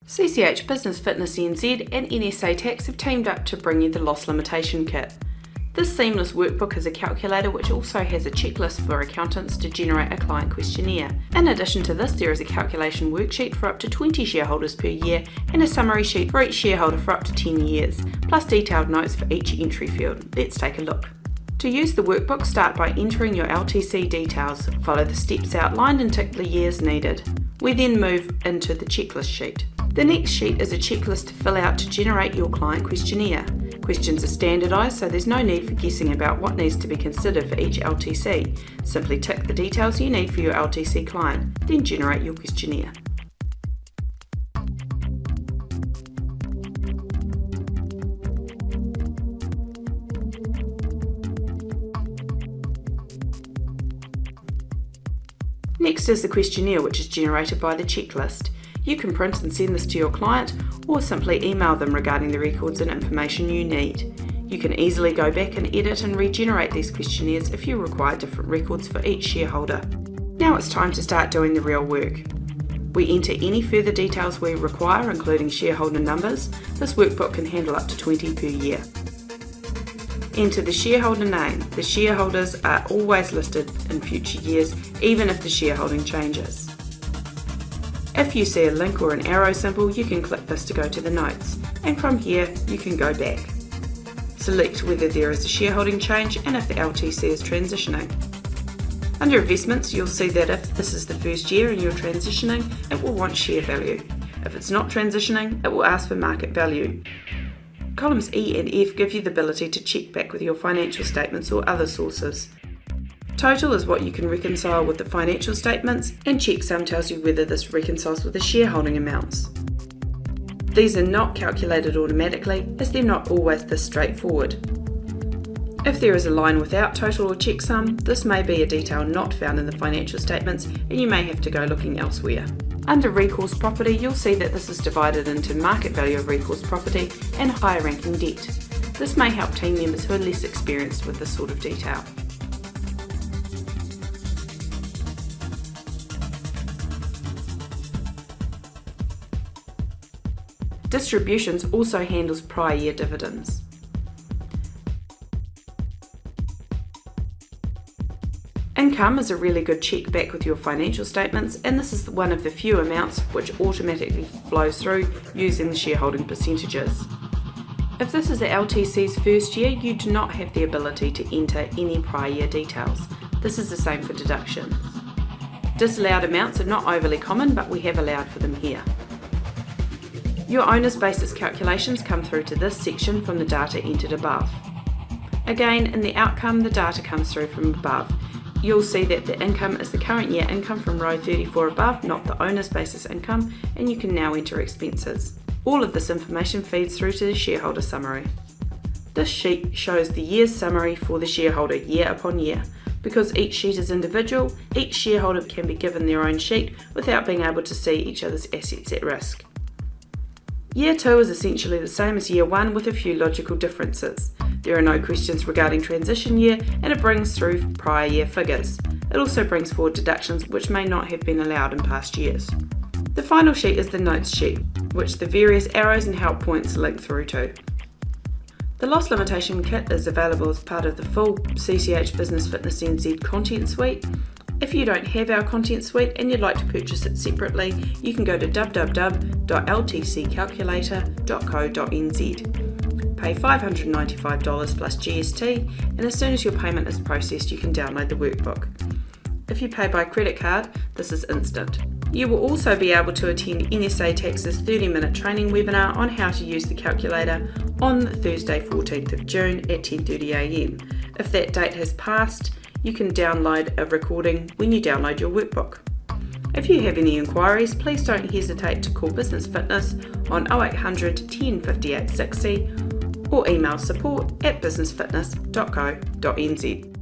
CCH Business Fitness NZ and nsaTax have teamed up to bring you the Loss Limitation Kit. This seamless workbook is a calculator which also has a checklist for accountants to generate a client questionnaire. In addition to this, there is a calculation worksheet for up to 20 shareholders per year and a summary sheet for each shareholder for up to 10 years, plus detailed notes for each entry field. Let's take a look. To use the workbook, start by entering your LTC details, follow the steps outlined and tick the years needed. We then move into the checklist sheet. The next sheet is a checklist to fill out to generate your client questionnaire. Questions are standardised, so there's no need for guessing about what needs to be considered for each LTC. Simply tick the details you need for your LTC client, then generate your questionnaire. Next is the questionnaire, which is generated by the checklist. You can print and send this to your client or simply email them regarding the records and information you need. You can easily go back and edit and regenerate these questionnaires if you require different records for each shareholder. Now it's time to start doing the real work. We enter any further details we require, including shareholder numbers. This workbook can handle up to 20 per year. Enter the shareholder name. The shareholders are always listed in future years, even if the shareholding changes. If you see a link or an arrow symbol, you can click this to go to the notes, and from here you can go back. Select whether there is a shareholding change and if the LTC is transitioning. Under investments, you'll see that if this is the first year and you're transitioning, it will want share value. If it's not transitioning, it will ask for market value. Columns E and F give you the ability to check back with your financial statements or other sources. Total is what you can reconcile with the financial statements, and checksum tells you whether this reconciles with the shareholding amounts. These are not calculated automatically, as they're not always this straightforward. If there is a line without total or checksum, this may be a detail not found in the financial statements and you may have to go looking elsewhere. Under recourse property, you'll see that this is divided into market value of recourse property and higher ranking debt. This may help team members who are less experienced with this sort of detail. Distributions also handles prior year dividends. Income is a really good check back with your financial statements, and this is one of the few amounts which automatically flows through using the shareholding percentages. If this is the LTC's first year, you do not have the ability to enter any prior year details. This is the same for deductions. Disallowed amounts are not overly common, but we have allowed for them here. Your owner's basis calculations come through to this section from the data entered above. Again, in the outcome, the data comes through from above. You'll see that the income is the current year income from row 34 above, not the owner's basis income, and you can now enter expenses. All of this information feeds through to the shareholder summary. This sheet shows the year's summary for the shareholder year upon year. Because each sheet is individual, each shareholder can be given their own sheet without being able to see each other's assets at risk. Year 2 is essentially the same as Year 1 with a few logical differences. There are no questions regarding transition year, and it brings through prior year figures. It also brings forward deductions which may not have been allowed in past years. The final sheet is the notes sheet, which the various arrows and help points link through to. The Loss Limitation Kit is available as part of the full CCH Business Fitness NZ content suite. If you don't have our content suite and you'd like to purchase it separately, you can go to www.ltccalculator.co.nz. Pay $595 plus GST, and as soon as your payment is processed, you can download the workbook. If you pay by credit card, this is instant. You will also be able to attend nsaTax's 30-minute training webinar on how to use the calculator on Thursday 14th of June at 10:30 a.m. If that date has passed, you can download a recording when you download your workbook. If you have any inquiries, please don't hesitate to call Business Fitness on 0800 10 58 60 or email support@businessfitness.co.nz.